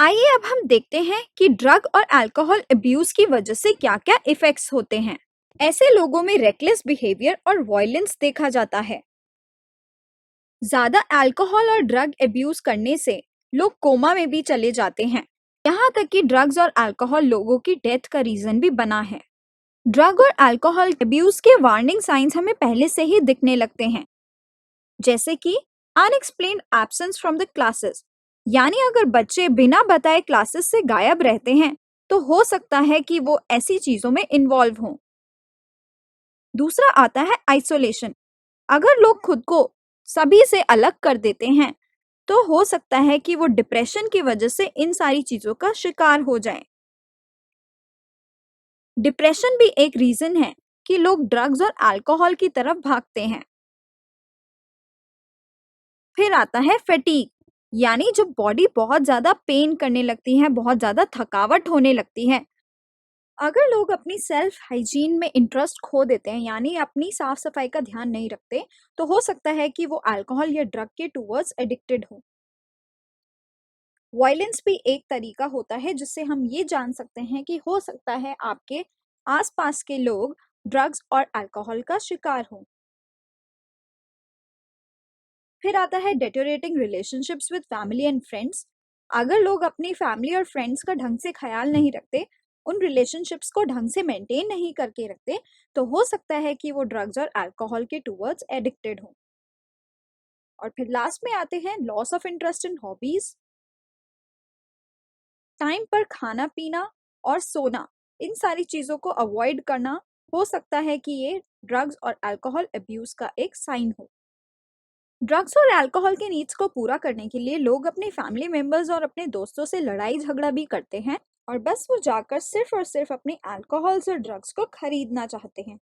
आइए अब हम देखते हैं कि ड्रग और अल्कोहल अब्यूज की वजह से क्या-क्या इफेक्ट्स होते हैं। ऐसे लोगों में रेकलेस बिहेवियर और वायलेंस देखा जाता है। ज्यादा अल्कोहल और ड्रग अब्यूज करने से लोग कोमा में भी चले जाते हैं। यहाँ तक कि ड्रग्स और अल्कोहल लोगों की डेथ का रीजन भी बना है। ड्रग और अल्कोहल अब्यूज के वार्निंग साइंस हमें पहले से ही दिखने लगते हैं, जैसे कि unexplained absence from the classes, यानी अगर बच्चे बिना बताए क्लासेस से गायब रहते हैं तो हो सकता है कि वो ऐसी चीजों में इन्वॉल्व हों। दूसरा आता है आइसोलेशन। अगर लोग खुद को सभी से अलग कर देते हैं तो हो सकता है कि वो डिप्रेशन की वजह से इन सारी चीजों का शिकार हो जाएं। डिप्रेशन भी एक रीजन है कि लोग ड्रग्स और अल्कोहल की तरफ भागते हैं। फिर आता है फैटीग, यानी जब बॉडी बहुत ज्यादा पेन करने लगती है, बहुत ज्यादा थकावट होने लगती है। अगर लोग अपनी सेल्फ हाइजीन में इंटरेस्ट खो देते हैं, यानी अपनी साफ सफाई का ध्यान नहीं रखते, तो हो सकता है कि वो अल्कोहल या ड्रग के टूवर्ड्स एडिक्टेड हो। वायलेंस भी एक तरीका होता है जिससे हम ये जान सकते हैं कि हो सकता है आपके आसपास के लोग ड्रग्स और अल्कोहल का शिकार हों। फिर आता है deteriorating relationships with family and friends. अगर लोग अपनी फैमिली और फ्रेंड्स का ढंग से ख्याल नहीं रखते, उन रिलेशनशिप्स को ढंग से मेंटेन नहीं करके रखते, तो हो सकता है कि वो ड्रग्स और अल्कोहल के टूवर्ड्स एडिक्टेड हों। और फिर लास्ट में आते हैं loss of interest in hobbies. Time पर खाना पीना और सोना, इन सारी चीजों को अवॉइड करना हो सकता है कि ये ड्रग्स और अल्कोहल अब्यूज का एक साइन हो। ड्रग्स और अल्कोहल के नीड्स को पूरा करने के लिए लोग अपने फैमिली मेंबर्स और अपने दोस्तों से लड़ाई झगड़ा भी करते हैं, और बस वो जाकर सिर्फ और सिर्फ अपने अल्कोहल्स और ड्रग्स को खरीदना चाहते हैं।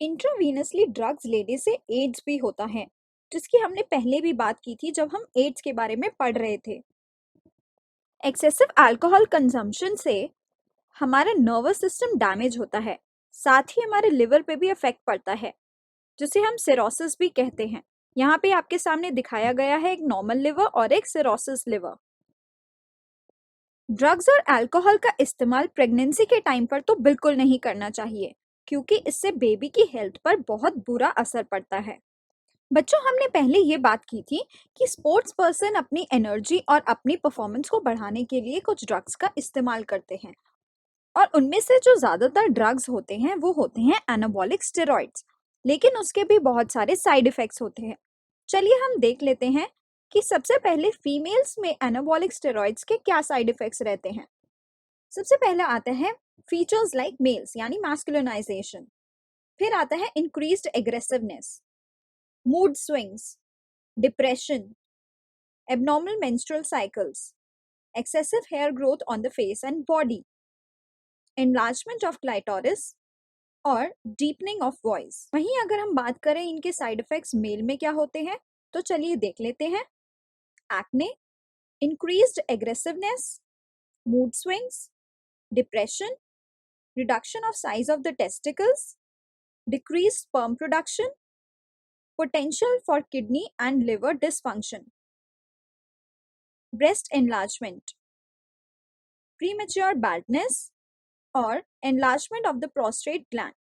इंट्रावीनसली ड्रग्स लेने से एड्स भी होता है, जिसकी हमने पहले भी बात की थी जब हम एड्स के बारे में पढ़ रहे थे। एक्सेसिव अल्कोहल कंजम्पशन से हमारा नर्वस सिस्टम डैमेज होता है, साथ ही हमारे लिवर पे भी इफेक्ट पड़ता है, जिसे हम सिरोसिस भी कहते हैं। यहाँ पे आपके सामने दिखाया गया है एक नॉर्मल लिवर और एक सिरोसिस लिवर। ड्रग्स और अल्कोहल का इस्तेमाल प्रेगनेंसी के टाइम पर तो बिल्कुल नहीं करना चाहिए, क्योंकि इससे बेबी की हेल्थ पर बहुत बुरा असर पड़ता है। बच्चों, हमने पहले ये बात की थी कि स्पोर्ट्स पर्सन अपनी एनर्जी और अपनी परफॉर्मेंस को बढ़ाने के लिए कुछ ड्रग्स का इस्तेमाल करते हैं, और उनमें से जो ज्यादातर ड्रग्स होते हैं वो होते हैं एनाबॉलिक स्टेरॉइड्स, लेकिन उसके भी बहुत सारे साइड इफेक्ट्स होते हैं। चलिए हम देख लेते हैं कि सबसे पहले फीमेल्स में एनाबॉलिक स्टेरॉइड्स के क्या साइड इफेक्ट्स रहते हैं। सबसे पहला आता है फीचर्स लाइक मेल्स, यानी मैस्कुलिनाइजेशन। फिर आता है increased aggressiveness, mood swings, depression, abnormal menstrual cycles, excessive hair growth on the face and body, enlargement of clitoris और deepening of voice। वहीं अगर हम बात करें इनके साइड इफेक्ट्स मेल में क्या होते हैं, तो चलिए देख लेते हैं। Acne, increased aggressiveness, mood swings, depression, reduction of size of the testicles, decreased sperm production, potential for kidney and liver dysfunction, breast enlargement, premature baldness और enlargement of the prostate gland।